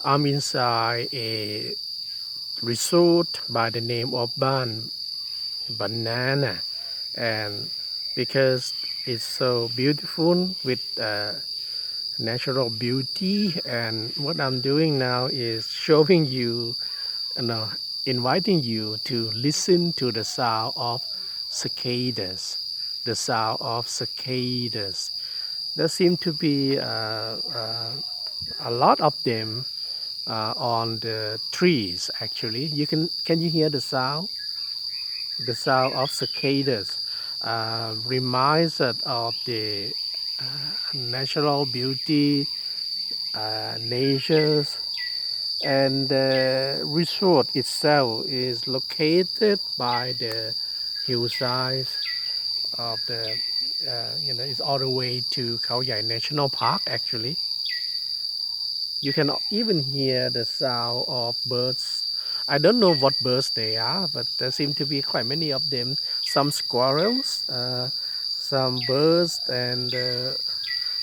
I'm inside a resort by the name of Baan Banana, and because it's so beautiful with natural beauty, and what I'm doing now is showing you, no, inviting you to listen to the sound of cicadas. The sound of cicadas. There seem to be a lot of them on the trees. Actually, can you hear the sound? The sound of cicadas reminds us of the natural beauty, natures, and the resort itself is located by the hillsides of the it's all the way to Khao Yai National Park. Actually, you can even hear the sound of birds. I don't know what birds they are, but there seem to be quite many of them. Some squirrels, some birds, and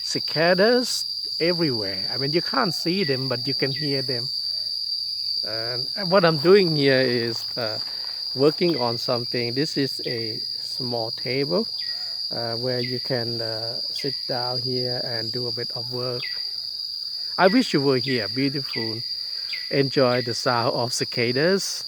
cicadas everywhere. I mean, you can't see them, but you can hear them. And what I'm doing here is working on something. This is a small table where you can sit down here and do a bit of work. I wish you were here. Beautiful. Enjoy the sound of cicadas.